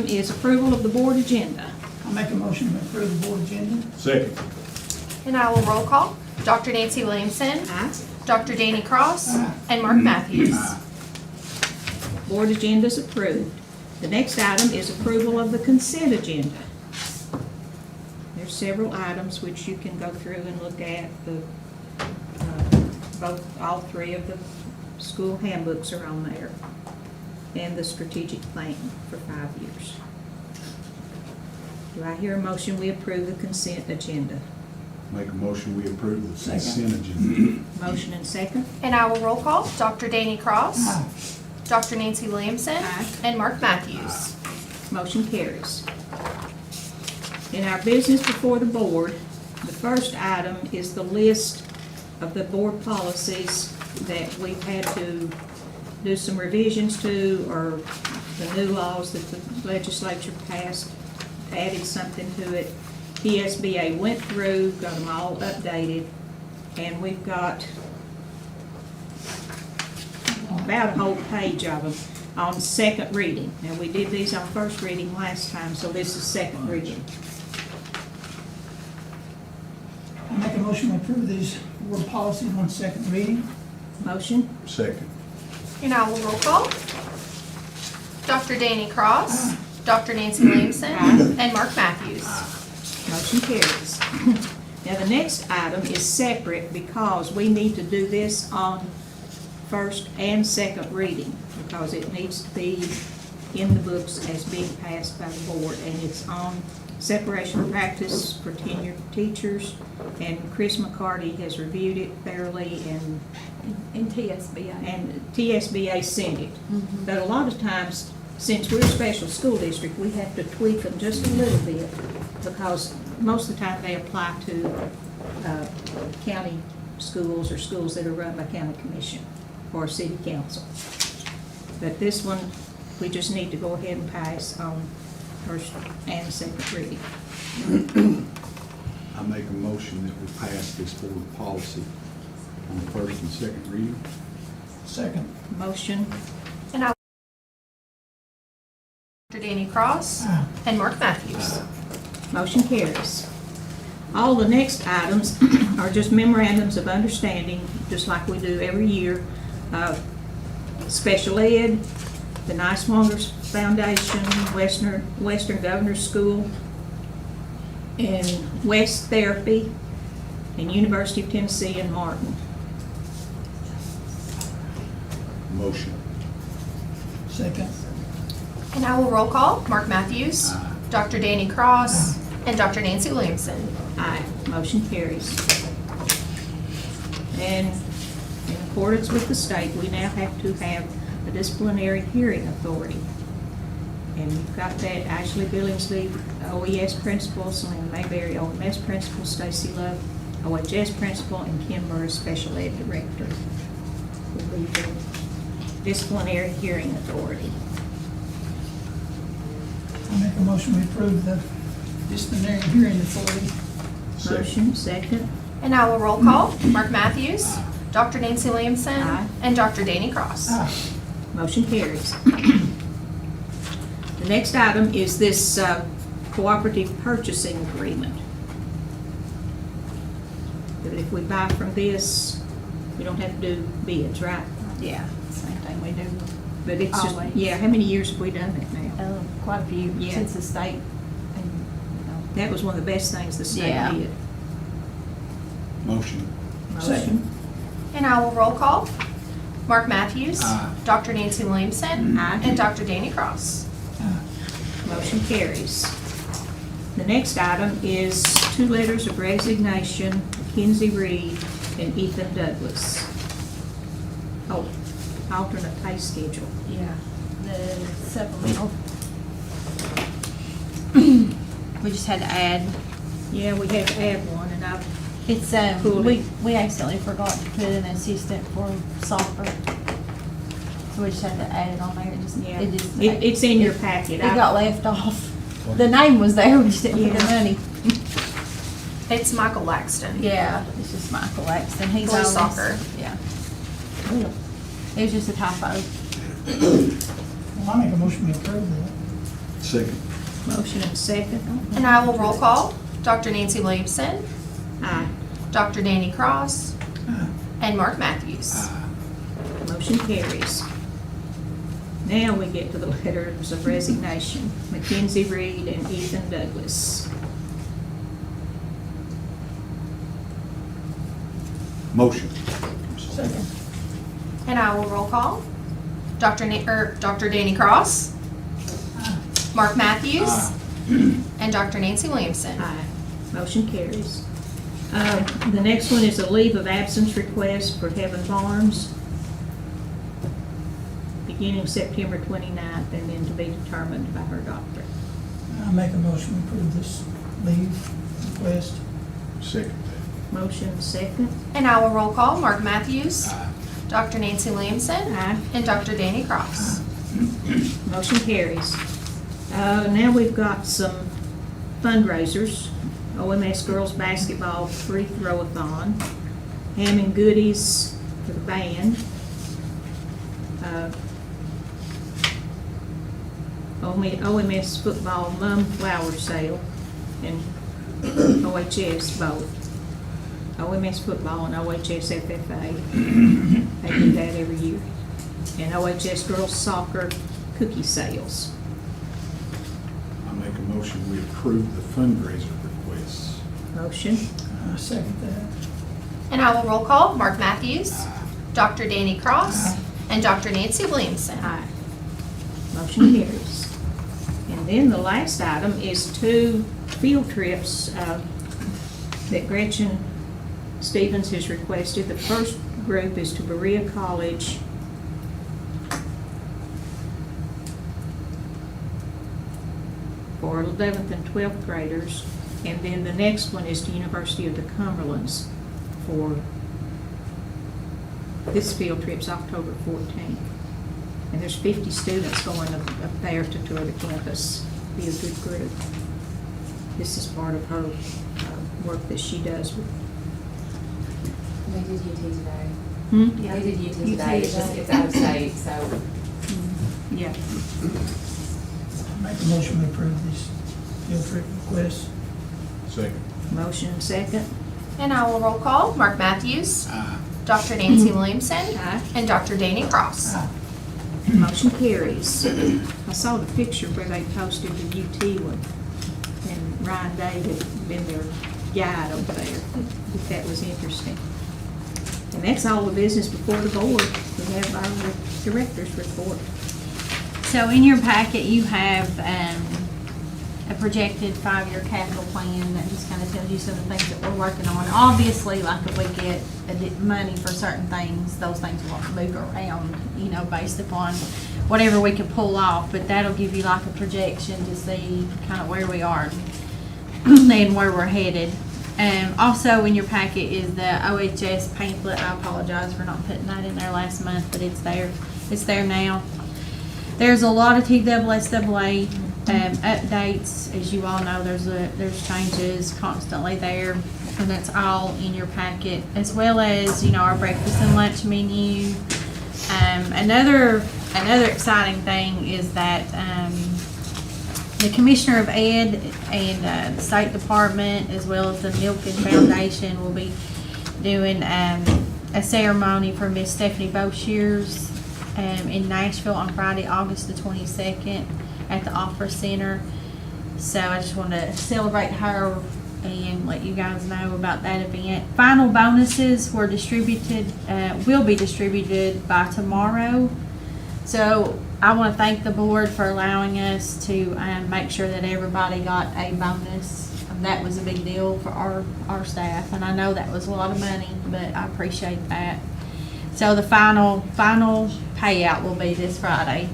item is approval of the board agenda. I'll make a motion to approve the board agenda. Second. And I will roll call. Dr. Nancy Williamson. Aye. Dr. Danny Cross. Aye. And Mark Matthews. Board agenda is approved. The next item is approval of the consent agenda. There's several items which you can go through and look at. All three of the school handbooks are on there, and the strategic plan for 5 years. Do I hear a motion we approve the consent agenda? Make a motion, we approve the Second. consent agenda. Motion and second? And I will roll call. Dr. Danny Cross. Aye. Dr. Nancy Williamson. Aye. And Mark Matthews. Motion carries. In our business before the board, the first item is the list of the board policies that we've had to do some revisions to, or the new laws that the legislature passed, added something to it. TSBA went through, got them all updated, and we've got about a whole page of them on second reading. Now, we did these on first reading last time, so this is second reading. I'll make a motion to approve these board policies on second reading. Motion? Second. And I will roll call. Dr. Danny Cross. Dr. Nancy Williamson. Aye. And Mark Matthews. Motion carries. Now, the next item is separate because we need to do this on first and second reading, because it needs to be in the books as being passed by the board, and it's on separation of practice for tenured teachers, and Chris McCarty has reviewed it thoroughly, and TSBA sent it. But a lot of times, since we're a special school district, we have to tweak them just a little bit, because most of the time they apply to county schools or schools that are run by county commission or city council. But this one, we just need to go ahead and pass on first and second reading. I make a motion that we pass this board policy on first and second reading. Second. Motion? And I will Dr. Danny Cross. Aye. And Mark Matthews. Motion carries. All the next items are just memorandums of understanding, just like we do every year. Special ed, the Niswangers Foundation, Western Governors School, and West Therapy, and University of Tennessee and Martin. Motion. Second. And I will roll call. Mark Matthews. Aye. Dr. Danny Cross. And Dr. Nancy Williamson. Aye, motion carries. And in accordance with the state, we now have to have a disciplinary hearing authority. And you've got that: Ashley Billingsley, OES principal; Selena Mayberry, OMS principal; Stacy Love, OHS principal; and Kim Burris, special ed director, will be the disciplinary hearing authority. I'll make a motion to approve the disciplinary hearing authority. Second. Motion, second. And I will roll call. Mark Matthews. Dr. Nancy Williamson. Aye. And Dr. Danny Cross. Aye. Motion carries. The next item is this cooperative purchasing agreement. That if we buy from this, we don't have to do bids, right? Yeah, same thing we do. But it's just, Always. yeah, how many years have we done that now? Quite a few Yeah. since the state. And, you know, That was one of the best things the state Yeah. did. Motion. Motion. And I will roll call. Mark Matthews. Aye. Dr. Nancy Williamson. Aye. And Dr. Danny Cross. Motion carries. The next item is 2 letters of resignation, Mackenzie Reed and Ethan Douglas. Oh, alternate pay schedule. yeah, the supplemental. We just had to add, Yeah, we had to add one, and I, it's, Cool. we accidentally forgot to put an assistant for soccer. So we just had to add it on there. yeah, It just, it's in your packet. it got left off. The name was there, we just didn't put the Yeah. money. It's Michael Laxton. Yeah, it's just Michael Laxton. He's Boys always, soccer. yeah, Well, it was just a typo. Well, I make a motion to approve that. Second. Motion and second. And I will roll call. Dr. Nancy Williamson, Aye. Dr. Danny Cross, and Mark Matthews. Aye. Motion carries. Now we get to the letters of resignation. Mackenzie Reed and Ethan Douglas. Motion. Second. And I will roll call. Dr. Danny Cross, Mark Matthews, Aye. and Dr. Nancy Williamson. Aye. Motion carries. The next one is a leave of absence request for Heaven Farms, beginning September 29th and then to be determined by her doctor. I make a motion to approve this leave request. Second. Motion second. And I will roll call. Mark Matthews, Aye. Dr. Nancy Williamson, Aye. and Dr. Danny Cross. Motion carries. Now we've got some fundraisers. OMS Girls Basketball Free Throw-a-thon, ham and goodies for the band, OMS Football Mum Flower Sale, and OHS both. OMS Football and OHS FFA, they do that every year. And OHS Girls Soccer Cookie Sales. I make a motion, we approve the fundraiser requests. Motion. I second that. And I will roll call. Mark Matthews, Dr. Danny Cross, and Dr. Nancy Williamson. Aye. Motion carries. And then the last item is 2 field trips that Gretchen Stevens has requested. The first group is to Berea College for 11th and 12th graders. And then the next one is to University of the Cumberlands for, this field trip's October 14th. And there's 50 students going up there to tour the campus. Be a good group. This is part of her work that she does. They did UT today. Yeah. They did UT today, it's out of state, so. Yeah. I make a motion to approve these field trip requests. Second. Motion and second. And I will roll call. Mark Matthews, Aye. Dr. Nancy Williamson, Aye. and Dr. Danny Cross. Motion carries. I saw the picture where they posted the UT one, and Ryan Day had been their guide over there. If that was interesting. And that's all the business before the board. We have our director's report. So in your packet, you have a projected 5-year capital plan that just kind of tells you some of the things that we're working on. Obviously, like if we get money for certain things, those things will move around, you know, based upon whatever we can pull off. But that'll give you like a projection to see kind of where we are and where we're headed. Also in your packet is the OHS pamphlet. I apologize for not putting that in there last month, but it's there. It's there now. There's a lot of TSSAA updates. As you all know, there's changes constantly there, and that's all in your packet, as well as, you know, our breakfast and lunch menu. Another exciting thing is that the Commissioner of Ed and the State Department, as well as the Milken Foundation, will be doing a ceremony for Miss Stephanie Boshears in Nashville on Friday, August the 22nd at the Opera Center. So I just want to celebrate her and let you guys know about that event. Final bonuses were distributed, will be distributed by tomorrow. So I want to thank the board for allowing us to make sure that everybody got a bonus. That was a big deal for our staff, and I know that was a lot of money, but I appreciate that. So the final payout will be this Friday.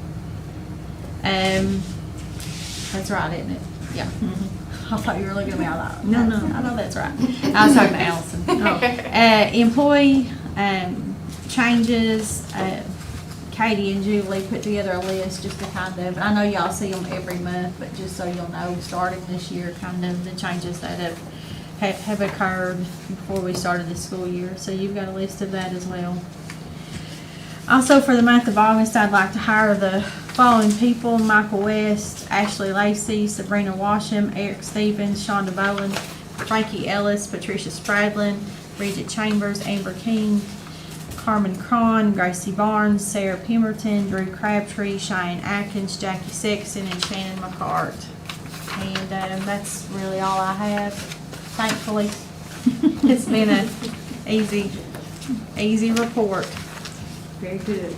That's right, isn't it? Yeah. I thought you were looking at me. I thought, No. I know that's right. I was talking to Allison. Employee changes. Katie and Julie put together a list just to kind of, I know y'all see them every month, but just so you'll know, starting this year, kind of the changes that have occurred before we started the school year. So you've got a list of that as well. Also, for the month of August, I'd like to hire the following people: Michael West, Ashley Lacey, Sabrina Washam, Eric Stevens, Shonda Bowen, Frankie Ellis, Patricia Spradlin, Bridget Chambers, Amber King, Carmen Cron, Gracie Barnes, Sarah Pemberton, Drew Crabtree, Cheyenne Atkins, Jackie Sexton, and Shannon McCart. And that's really all I have, thankfully. It's been a easy report. Very good.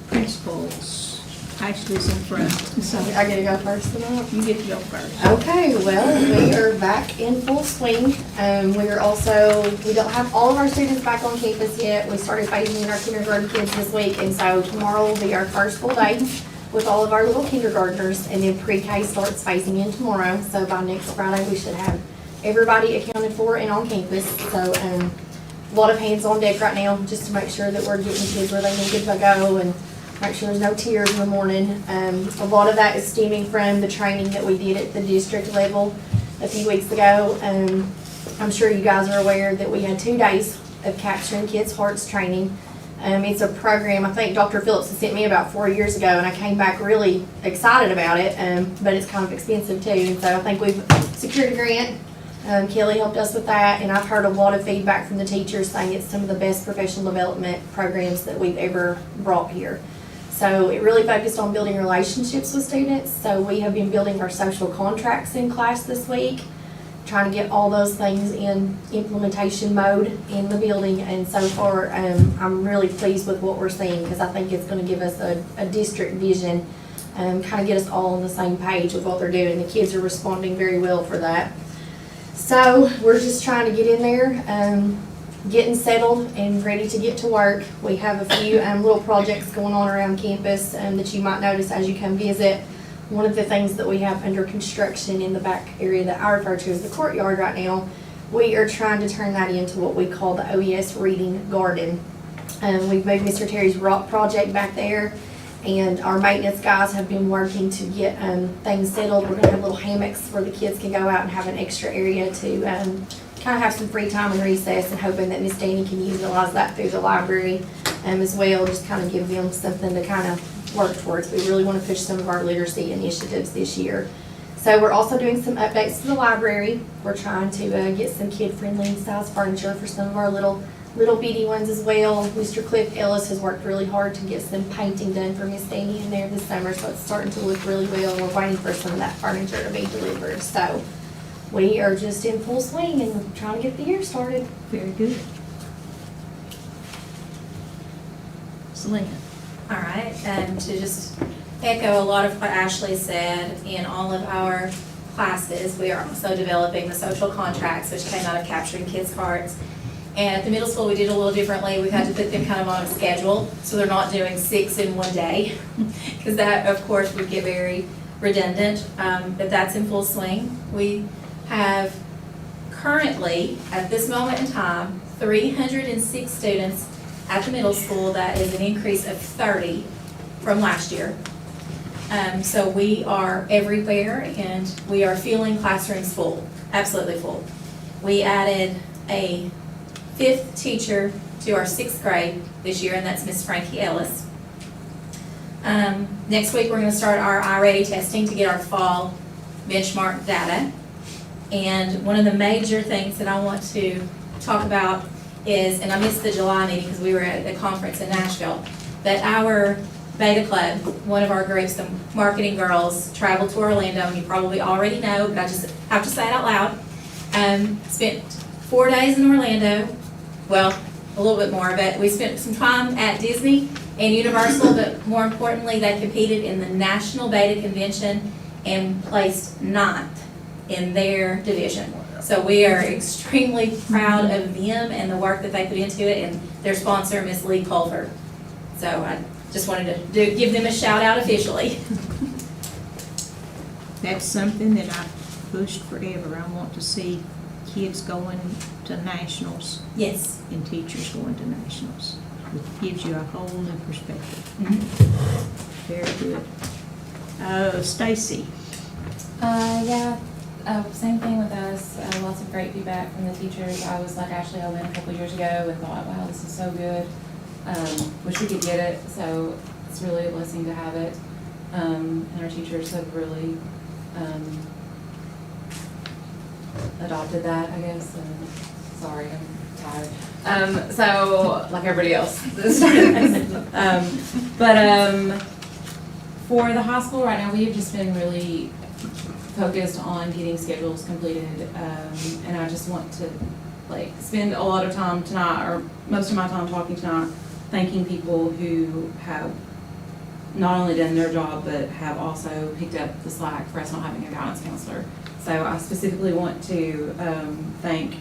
Principals, Ashley's in front, so I get to go first tonight? you get to go first. Okay, well, we are back in full swing. We don't have all of our students back on campus yet. We started phasing in our kindergarten kids this week, and so tomorrow will be our first full day with all of our little kindergartners, and then pre-K starts phasing in tomorrow. So by next Friday, we should have everybody accounted for and on campus. So, a lot of hands on deck right now, just to make sure that we're getting kids where they need to go and make sure there's no tears in the morning. A lot of that is stemming from the training that we did at the district level a few weeks ago. I'm sure you guys are aware that we had 2 days of Capturing Kids' Hearts training. It's a program I think Dr. Phillips had sent me about 4 years ago, and I came back really excited about it, but it's kind of expensive too. And so I think we've secured a grant. Kelly helped us with that, and I've heard a lot of feedback from the teachers saying it's some of the best professional development programs that we've ever brought here. So it really focused on building relationships with students. So we have been building our social contracts in class this week, trying to get all those things in implementation mode in the building. And so far, I'm really pleased with what we're seeing, because I think it's going to give us a district vision, kind of get us all on the same page with what they're doing. The kids are responding very well for that. So we're just trying to get in there, getting settled and ready to get to work. We have a few little projects going on around campus that you might notice as you come visit. One of the things that we have under construction in the back area that I refer to as the courtyard right now, we are trying to turn that into what we call the OES Reading Garden. We've moved Mr. Terry's rock project back there, and our maintenance guys have been working to get things settled. We're going to have little hammocks where the kids can go out and have an extra area to kind of have some free time and recess, and hoping that Miss Danny can utilize that through the library as well, just kind of give them something to kind of work towards. We really want to push some of our literacy initiatives this year. So we're also doing some updates to the library. We're trying to get some kid-friendly size furniture for some of our little bitty ones as well. Mr. Cliff Ellis has worked really hard to get some painting done for Miss Danny in there this summer, so it's starting to look really well. We're waiting for some of that furniture to be delivered. So we are just in full swing and trying to get the year started. Very good. Selena. All right, to just echo a lot of what Ashley said, in all of our classes, we are also developing the social contracts, which came out of Capturing Kids' Hearts. And at the middle school, we did a little differently. We've had to put them kind of on a schedule, so they're not doing 6 in one day, because that, of course, would get very redundant, but that's in full swing. We have currently, at this moment in time, 306 students at the middle school. That is an increase of 30 from last year. So we are everywhere, and we are filling classrooms full, absolutely full. We added a 5th teacher to our 6th grade this year, and that's Miss Frankie Ellis. Next week, we're going to start our iReady testing to get our fall benchmark data. And one of the major things that I want to talk about is, and I missed the July meeting because we were at a conference in Nashville, but our Beta Club, one of our groups, the marketing girls, traveled to Orlando, and you probably already know, but I just have to say it out loud. Spent 4 days in Orlando, well, a little bit more, but we spent some time at Disney and Universal, but more importantly, they competed in the National Beta Convention and placed 9th in their division. So we are extremely proud of them and the work that they put into it, and their sponsor, Miss Lee Culver. So I just wanted to give them a shout out officially. That's something that I've pushed forever. I want to see kids going to nationals. Yes. And teachers going to nationals. It gives you a whole new perspective. Mm-hmm. Very good. Stacy. Yeah, Same thing with us, lots of great feedback from the teachers. I was like Ashley, I went a couple years ago and thought, wow, this is so good. Wish we could get it, so it's really a blessing to have it. And our teachers have really, adopted that, I guess, and sorry, I'm tired. So, like everybody else, for the high school right now, we have just been really focused on getting schedules completed, and I just want to spend a lot of time tonight, or most of my time talking tonight, thanking people who have not only done their job, but have also picked up the slack for us not having a guidance counselor. So I specifically want to thank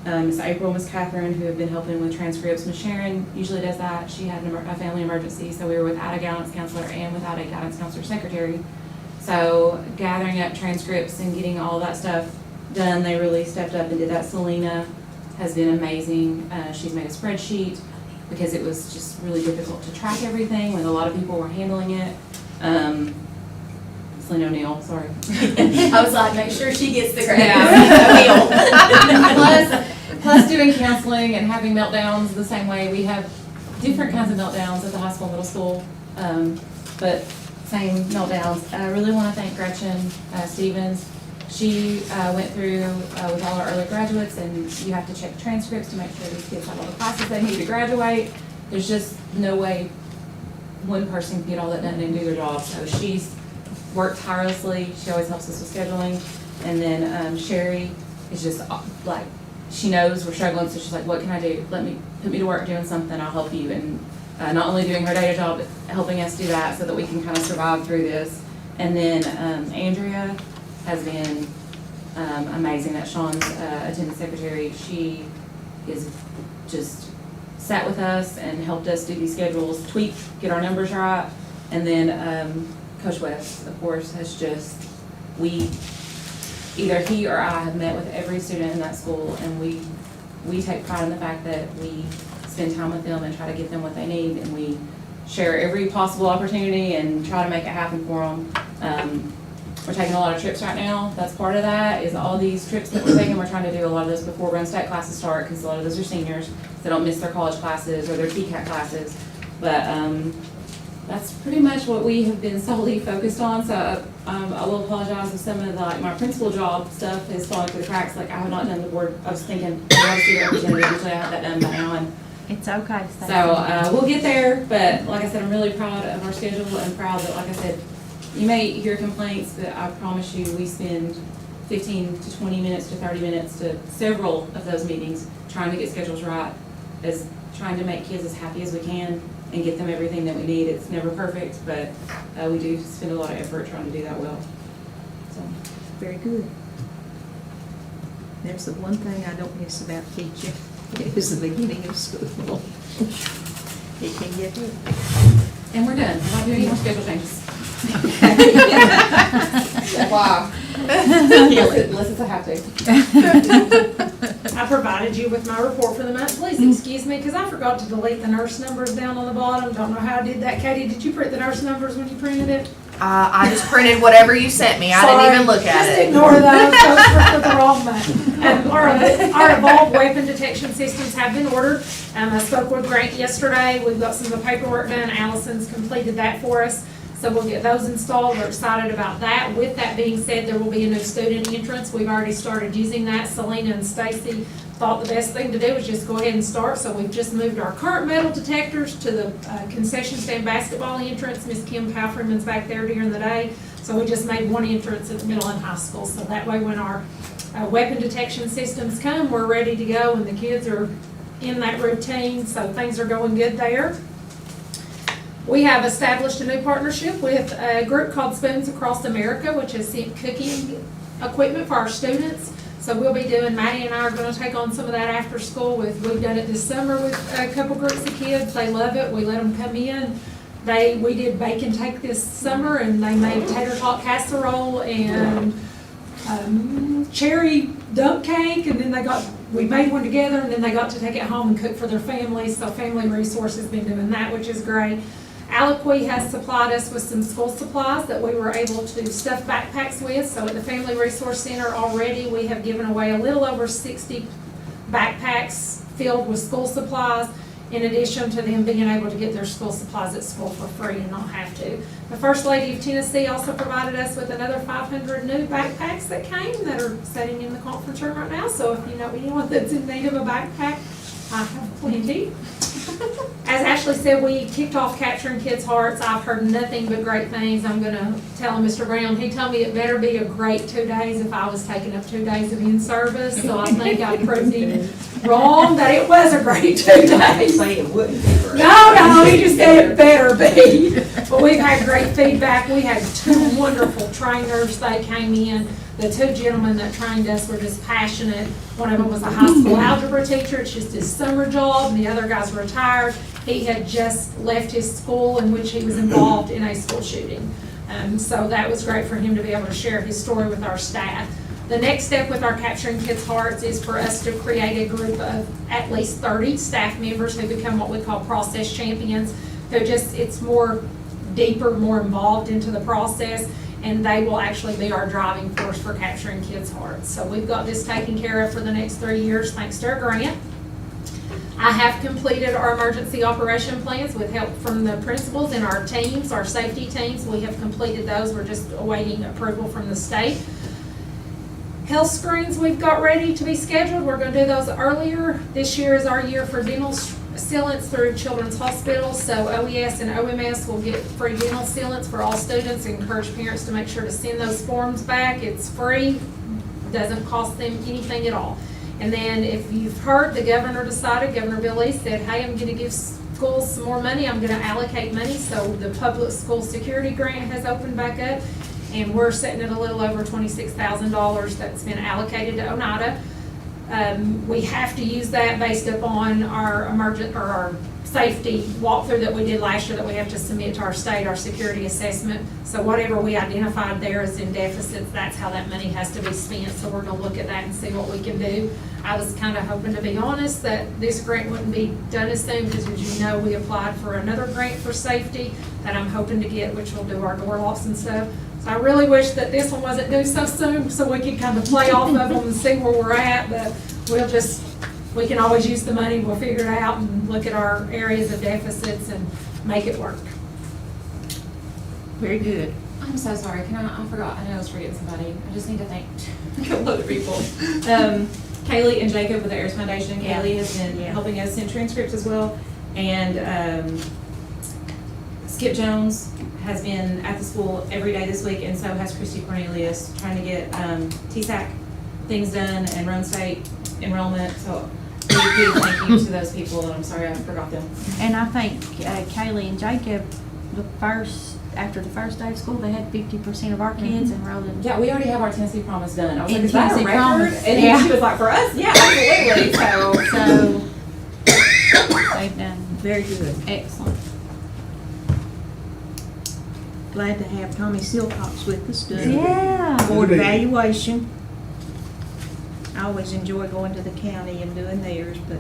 Miss April, Miss Catherine, who have been helping with transcripts. Miss Sharon usually does that. She had a family emergency, so we were without a guidance counselor and without a guidance counselor secretary. So gathering up transcripts and getting all that stuff done, they really stepped up and did that. Selena has been amazing. She's made a spreadsheet because it was just really difficult to track everything when a lot of people were handling it. Selena O'Neill, sorry. I was like, make sure she gets the credit. Plus doing counseling and having meltdowns the same way. We have different kinds of meltdowns at the high school, middle school, but same meltdowns. I really want to thank Gretchen Stevens. She went through with all our early graduates, and you have to check transcripts to make sure these kids have all the classes they need to graduate. There's just no way one person can get all that done and do their job. So she's worked tirelessly. She always helps us with scheduling. And then Sherry is just like, she knows we're struggling, so she's like, what can I do? Put me to work doing something, I'll help you. And not only doing her day job, but helping us do that so that we can kind of survive through this. And then Andrea has been amazing. That's Sean's attendance secretary. She is just sat with us and helped us do these schedules, tweak, get our numbers right. And then Coach West, of course, has just, either he or I have met with every student in that school, and we take pride in the fact that we spend time with them and try to get them what they need, and we share every possible opportunity and try to make it happen for them. We're taking a lot of trips right now. That's part of that, is all these trips that we're taking. We're trying to do a lot of those before run state classes start, because a lot of those are seniors, so they don't miss their college classes or their TCAT classes. But that's pretty much what we have been solely focused on. So I will apologize if some of the, my principal job stuff has fallen through the cracks. Like, I have not done the board. I was thinking I was student representative. Usually I have that done by now. And It's okay to say. so we'll get there. But like I said, I'm really proud of our schedule and proud that, like I said, you may hear complaints, but I promise you we spend 15 to 20 minutes to 30 minutes to several of those meetings trying to get schedules right, as trying to make kids as happy as we can and get them everything that we need. It's never perfect, but we do spend a lot of effort trying to do that well. So. Very good. There's the one thing I don't miss about teaching. It is the beginning of school. It can get good. And we're done. We're not doing any more schedule changes. Wow. Unless it's a have to. I provided you with my report for the month. Please excuse me, because I forgot to delete the nurse numbers down on the bottom. Don't know how I did that. Katie, did you print the nurse numbers when you printed it? I just printed whatever you sent me. I didn't even look at Just it. ignore those. Those were the wrong month. Our evolved weapon detection systems have been ordered. I spoke with Grant yesterday. We've got some of the paperwork done. Allison's completed that for us. So we'll get those installed. We're excited about that. With that being said, there will be a new student entrance. We've already started using that. Selena and Stacy thought the best thing to do was just go ahead and start. So we've just moved our current metal detectors to the concession stand basketball entrance. Miss Kim Palfreyman's back there during the day. So we just made one entrance at the middle and high school. So that way when our weapon detection systems come, we're ready to go and the kids are in that routine. So things are going good there. We have established a new partnership with a group called Spoons Across America, which has sent cooking equipment for our students. So we'll be doing, Maddie and I are going to take on some of that after school. We've done it this summer with a couple groups of kids. They love it. We let them come in. We did bake and take this summer, and they made tater tot casserole and cherry dump cake, and then we made one together, and then they got to take it home and cook for their families. So Family Resource has been doing that, which is great. Aliquid has supplied us with some school supplies that we were able to stuff backpacks with. So at the Family Resource Center already, we have given away a little over 60 backpacks filled with school supplies, in addition to them being able to get their school supplies at school for free and not have to. The First Lady of Tennessee also provided us with another 500 new backpacks that came that are sitting in the conference room right now. So if you know anyone that's in need of a backpack, I have plenty. As Ashley said, we kicked off Capturing Kids' Hearts. I've heard nothing but great things. I'm gonna tell Mr. Brown, he told me it better be a great 2 days if I was taking up 2 days of in-service. So I think I proved him wrong, that it was a great 2 days. Say it wouldn't be. No, he just said it better be. But we've had great feedback. We had 2 wonderful trainers. They came in. The 2 gentlemen that trained us were just passionate. One of them was a high school algebra teacher. It's just his summer job, and the other guy's retired. He had just left his school in which he was involved in a school shooting. So that was great for him to be able to share his story with our staff. The next step with our Capturing Kids' Hearts is for us to create a group of at least 30 staff members who become what we call process champions. Who just, it's more deeper, more involved into the process, and they will actually be our driving force for Capturing Kids' Hearts. So we've got this taken care of for the next 3 years thanks to our grant. I have completed our emergency operation plans with help from the principals and our teams, our safety teams. We have completed those. We're just awaiting approval from the state. Health screens we've got ready to be scheduled. We're going to do those earlier. This year is our year for dental sealants through Children's Hospital. So OES and OMS will get free dental sealants for all students. Encourage parents to make sure to send those forms back. It's free. Doesn't cost them anything at all. And then if you've heard, the governor decided, Governor Bill Lee said, hey, I'm going to give schools some more money. I'm going to allocate money. So the public school security grant has opened back up, and we're sitting at a little over $26,000 that's been allocated to Oneida. We have to use that based upon our our safety walkthrough that we did last year that we have to submit to our state, our security assessment. So whatever we identified there as in deficits, that's how that money has to be spent. So we're gonna look at that and see what we can do. I was kind of hoping, to be honest, that this grant wouldn't be done as soon, because as you know, we applied for another grant for safety that I'm hoping to get, which will do our door locks and stuff. So I really wish that this one wasn't due so soon, so we could kind of play off of them and see where we're at, but we can always use the money. We'll figure it out and look at our areas of deficits and make it work. Very good. I'm so sorry, I forgot, I know I was forgetting somebody. I just need to thank a couple other people. Kaylee and Jacob with the Heirs Foundation. Kaylee has been helping us send transcripts as well. And Skip Jones has been at the school every day this week, and so has Christy Cornelius, trying to get TSAC things done and Rhone State enrollment. So really big thank you to those people, and I'm sorry I forgot them. And I think Kaylee and Jacob, after the first day of school, they had 50% of our kids enrolled in. Yeah, we already have our Tennessee Promise done. I was like, In is that a Tennessee record? Promise. And Yeah. she was like, for us? Yeah, absolutely. So they've done Very good. excellent. Glad to have Tommy Silcox with us doing Yeah. board evaluation. I always enjoy going to the county and doing theirs, but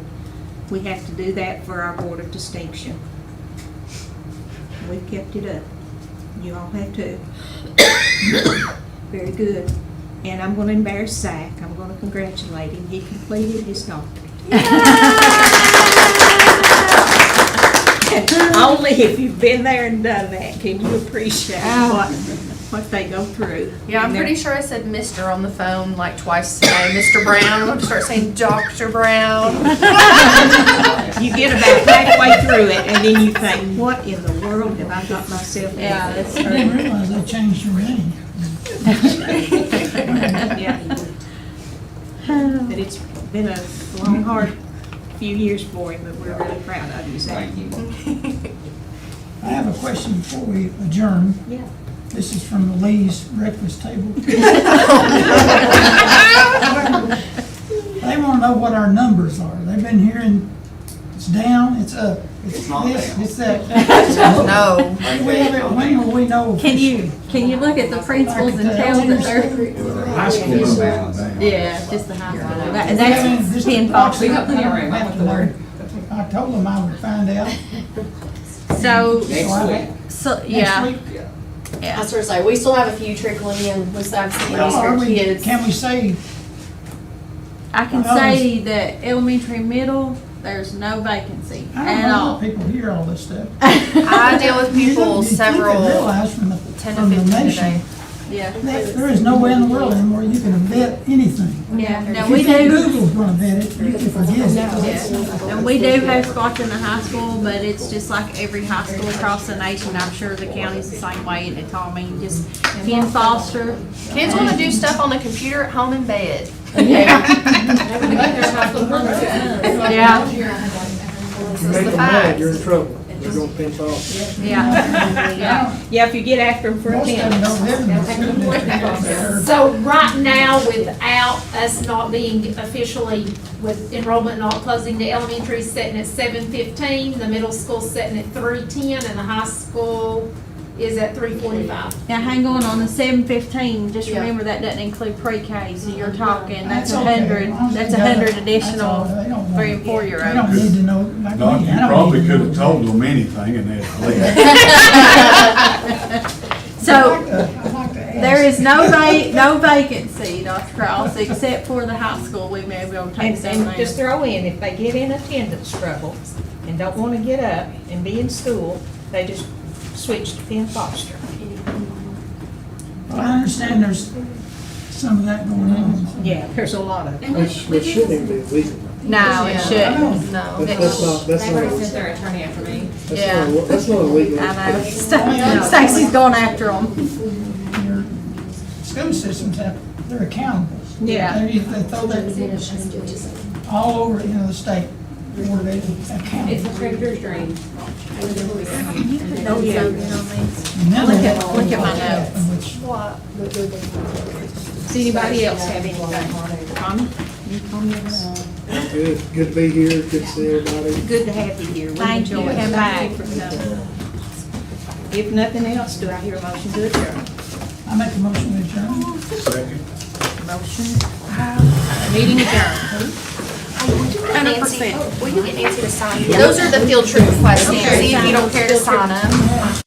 we have to do that for our board of distinction. We've kept it up. You all have too. Very good. And I'm going to embarrass Zach. I'm going to congratulate him. He completed his doctorate. Only if you've been there and done that can you appreciate what they go through. Yeah, I'm And they're- pretty sure I said Mr. on the phone like twice today. Mr. Brown. I'm going to start saying Dr. Brown. You get about halfway through it, and then you think, what in the world have I got myself into? Yeah, that's I didn't realize they changed your name. Yeah. But it's been a long, hard few years for him, but we're really proud of you, Zach. I have a question before we adjourn. Yeah. This is from the Lee's breakfast table. They want to know what our numbers are. They've been hearing it's down, it's up, it's this, it's that. No. When will we know? Can you look at the principals and tell that they're, High school is down. yeah, just the high school. Just That's 10 We got plenty of room. I'm with the word. I told them I would find out. So, Next yeah, week? I yeah. was sort of say, we still have a few trickling in, we still have some Well, are manuscript we, kids. can we say, I can Well, say that elementary, middle, there's no vacancy I at don't know all. how people hear all this stuff. I deal with people You think they several, realize from the, 10 to from the 15 a nation, day. Yeah, that there is no way in the world anymore you can vet anything. yeah. Now, If we you think do, Google's gonna vet it, you can forget it. yeah, and we do have spots in the high school, but it's just like every high school across the nation. I'm sure the county's the same way, and it told me, just Penn Foster. Kids want to do stuff on the computer at home in bed. Yeah, You make them mad, you're in trouble. They're gonna pinch off. yeah, yeah. Yeah, if you get after them for Most of them attendance. don't live in the school district. They're- So right now, without us not being officially, with enrollment not closing, the elementary is setting at 7:15, the middle school's setting at 3:10, and the high school is at 3:45. Now, hang on the 7:15, just Yeah. remember that doesn't include pre-K, so you're talking, that's okay. 100, As long as that's they got it, 100 that's all. additional They don't want 3 it. and 4 year They don't olds. need to know. like Doc, me. you I don't probably need to could know. have told them anything and they'd leave. So, I'd like to ask. there is no vacancy, Dr. Cross, except for the high school, we may be able to take And some just there. throw in, if they get in attendance trouble and don't want to get up and be in school, they just switch to Penn Foster. Well, I understand there's some of that going on. Yeah, there's a lot of it. Which shouldn't even be legal. No, it shouldn't. No. That's not, that's They've already not, sent their attorney after me. that's not illegal. I know, Stacy's going after them. Your school systems have, they're accountable. Yeah. They throw that all over, the state, Board of Accounting. It's a creditor's dream. Oh, yeah. And then Look they at- have look at my all that, notes. which- What? Does anybody else have anything? Connie? You, Connie, Good, good to be here, good to see everybody. good to have you here. We Thank you, enjoy it. come back. Thank you for coming. If nothing else, do I hear a motion to adjourn? I make a motion to adjourn. Second. Motion, meeting adjourned. Nancy, will you get Nancy to sign? Those are the field trip requests, Nancy, if you don't care to sign them.